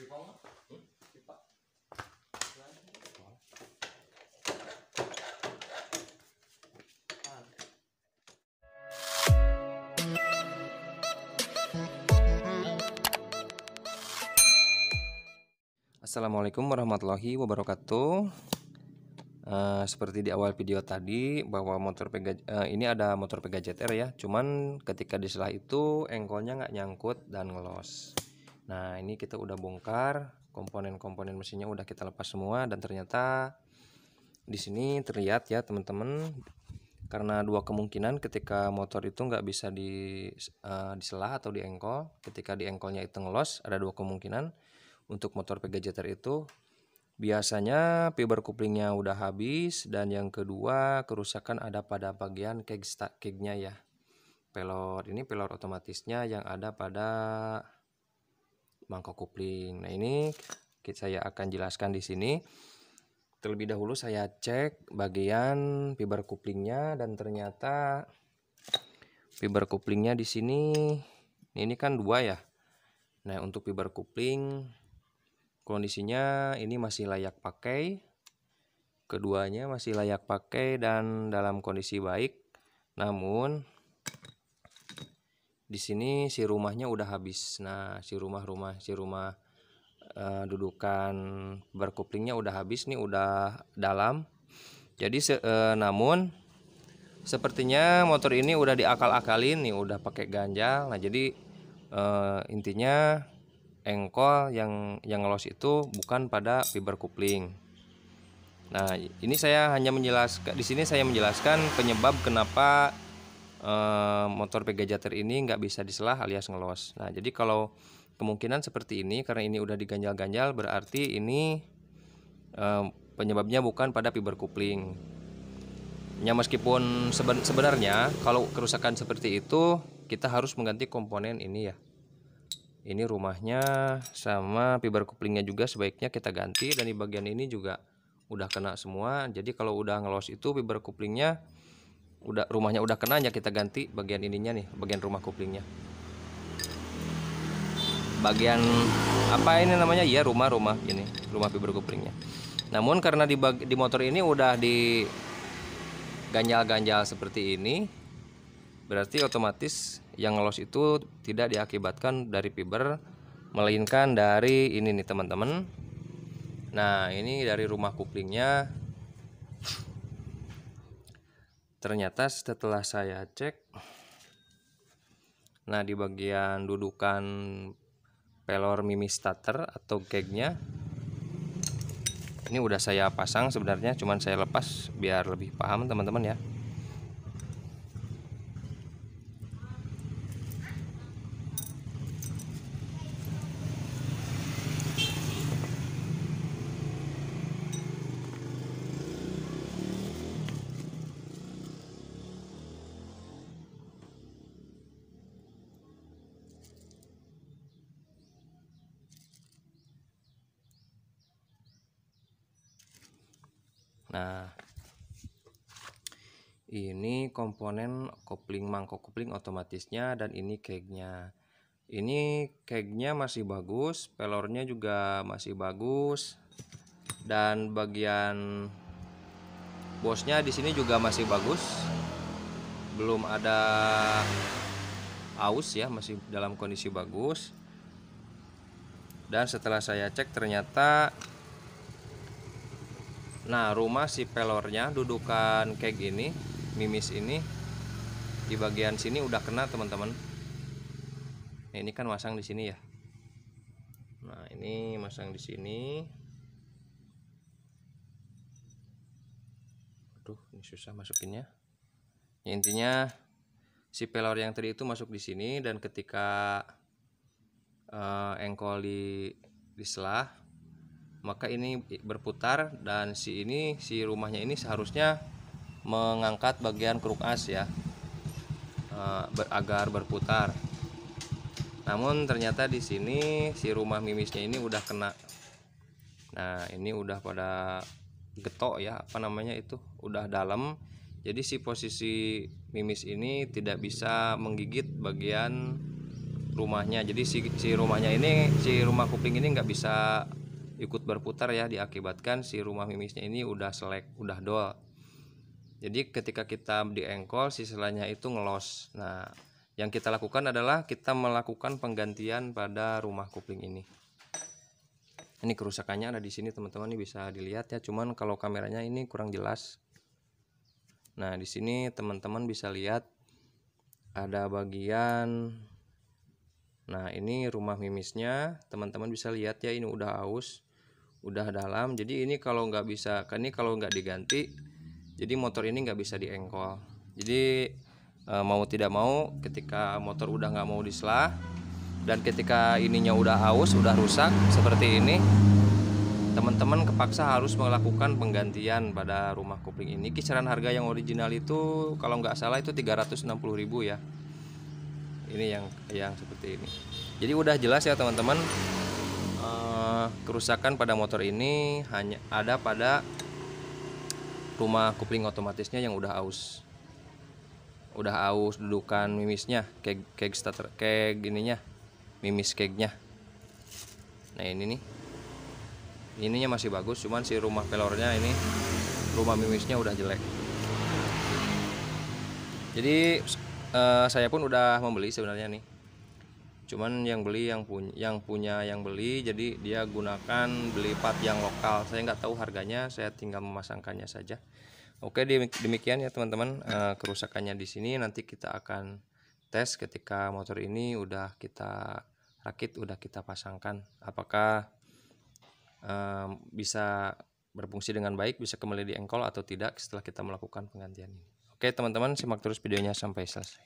Assalamualaikum warahmatullahi wabarakatuh. Seperti di awal video tadi bahwa ini ada motor Pega ZR ya, cuman ketika di selah itu engkolnya nggak nyangkut dan ngelos. Nah ini kita udah bongkar, komponen-komponen mesinnya udah kita lepas semua, dan ternyata di sini terlihat ya teman-teman, karena dua kemungkinan ketika motor itu nggak bisa diselah atau di engkol. Ketika di engkolnya itu ngelos, ada dua kemungkinan. Untuk motor Pega ZR itu biasanya fiber couplingnya udah habis, dan yang kedua kerusakan ada pada bagian kegnya ya, pelor otomatisnya yang ada pada mangkok kupling. Nah ini saya akan jelaskan di sini. Terlebih dahulu saya cek bagian fiber couplingnya, dan ternyata fiber couplingnya di sini ini kan dua ya. Nah untuk fiber coupling kondisinya ini masih layak pakai, keduanya masih layak pakai dan dalam kondisi baik. Namun di sini si rumahnya udah habis. Nah si rumah dudukan fiber couplingnya udah habis nih, udah dalam. Jadi namun sepertinya motor ini udah diakal-akalin nih, udah pakai ganjal. Nah jadi intinya engkol yang ngelos itu bukan pada fiber coupling. Nah, ini saya hanya menjelaskan di sini, saya menjelaskan penyebab kenapa motor Pega ZR ini nggak bisa diselah alias ngelos. Nah, jadi kalau kemungkinan seperti ini karena ini udah diganjal-ganjal, berarti ini penyebabnya bukan pada fiber coupling. Ya meskipun sebenarnya kalau kerusakan seperti itu kita harus mengganti komponen ini ya. Ini rumahnya sama fiber couplingnya juga sebaiknya kita ganti, dan di bagian ini juga udah kena semua. Jadi kalau udah ngelos itu fiber couplingnya, rumahnya udah kena, ya kita ganti bagian ininya nih, bagian rumah couplingnya. Bagian apa ini namanya ya, rumah ini, rumah fiber couplingnya. Namun karena di motor ini udah di ganjal-ganjal seperti ini, berarti otomatis yang ngelos itu tidak diakibatkan dari fiber, melainkan dari ini nih teman-teman. Nah ini dari rumah couplingnya. Ternyata setelah saya cek, nah di bagian dudukan pelor mimi starter atau kegnya ini udah saya pasang sebenarnya, cuman saya lepas biar lebih paham teman-teman ya. Nah ini komponen mangkok kupling otomatisnya, dan ini kegnya. Ini kegnya masih bagus, pelornya juga masih bagus, dan bagian bosnya di sini juga masih bagus, belum ada aus ya, masih dalam kondisi bagus. Dan setelah saya cek ternyata, nah rumah si pelornya, dudukan keg ini, mimis ini, di bagian sini udah kena teman-teman. Nah, ini kan masang di sini ya. Nah ini masang di sini. Aduh ini susah masukinnya. Ya, intinya si pelor yang tadi itu masuk di sini, dan ketika engkol diselah, maka ini berputar, dan si rumahnya ini seharusnya mengangkat bagian kruk as ya, agar berputar. Namun ternyata di sini si rumah mimisnya ini udah kena. Nah ini udah pada getok ya, apa namanya itu, udah dalam. Jadi si posisi mimis ini tidak bisa menggigit bagian rumahnya. Jadi si rumahnya ini, si rumah kupling ini nggak bisa ikut berputar ya, diakibatkan si rumah mimisnya ini udah selek, udah dol. Jadi ketika kita diengkol, si selanya itu ngelos. Nah, yang kita lakukan adalah kita melakukan penggantian pada rumah kupling ini. Ini kerusakannya ada di sini teman-teman, ini bisa dilihat ya. Cuman kalau kameranya ini kurang jelas. Nah, di sini teman-teman bisa lihat ada bagian. Nah, ini rumah mimisnya, teman-teman bisa lihat ya, ini udah aus, udah dalam. Jadi ini kalau nggak bisa, kan ini kalau nggak diganti, jadi motor ini nggak bisa diengkol. Jadi mau tidak mau, ketika motor udah nggak mau diselah dan ketika ininya udah aus, udah rusak seperti ini, teman-teman kepaksa harus melakukan penggantian pada rumah kupling ini. Kisaran harga yang original itu kalau nggak salah itu 360.000 ya. Ini yang seperti ini. Jadi udah jelas ya teman-teman, kerusakan pada motor ini hanya ada pada rumah kupling otomatisnya yang udah aus dudukan mimisnya, keg starter, keg ininya, mimis kegnya. Nah ini nih, ininya masih bagus, cuman si rumah pelornya ini, rumah mimisnya udah jelek. Jadi saya pun udah membeli sebenarnya nih, cuman yang punya yang beli, jadi dia gunakan beli part yang lokal. Saya nggak tahu harganya, saya tinggal memasangkannya saja. Oke, demikian ya teman-teman, kerusakannya di sini. Nanti kita akan tes ketika motor ini udah kita rakit, udah kita pasangkan, apakah bisa berfungsi dengan baik, bisa kembali diengkol atau tidak setelah kita melakukan penggantian ini. Oke teman-teman, simak terus videonya sampai selesai.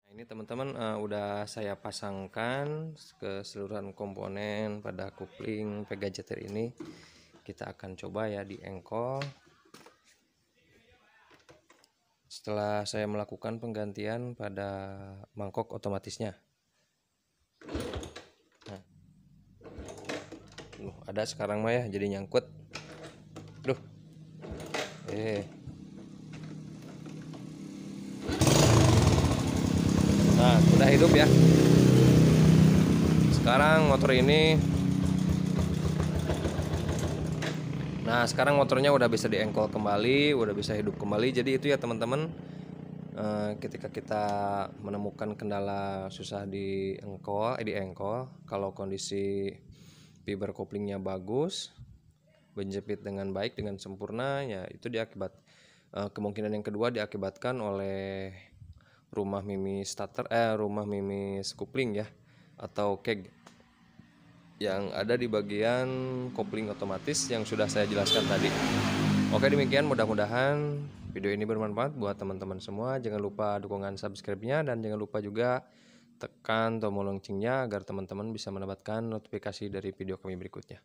Nah, ini teman-teman, udah saya pasangkan keseluruhan komponen pada kupling Pega JTR ini. Kita akan coba ya diengkol setelah saya melakukan penggantian pada mangkok otomatisnya. Nah, ada sekarang mah ya, jadi nyangkut. Duh, nah udah hidup ya. Sekarang motor ini, nah sekarang motornya udah bisa diengkol kembali, udah bisa hidup kembali. Jadi itu ya teman-teman, ketika kita menemukan kendala susah diengkol, kalau kondisi fiber koplingnya bagus, menjepit dengan baik, dengan sempurna, ya itu kemungkinan yang kedua diakibatkan oleh rumah mimis rumah mimis kopling ya, atau keg yang ada di bagian kopling otomatis yang sudah saya jelaskan tadi. Oke, demikian, mudah-mudahan video ini bermanfaat buat teman-teman semua. Jangan lupa dukungan subscribe-nya dan jangan lupa juga tekan tombol loncengnya agar teman-teman bisa mendapatkan notifikasi dari video kami berikutnya.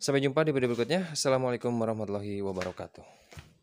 Sampai jumpa di video berikutnya. Assalamualaikum warahmatullahi wabarakatuh.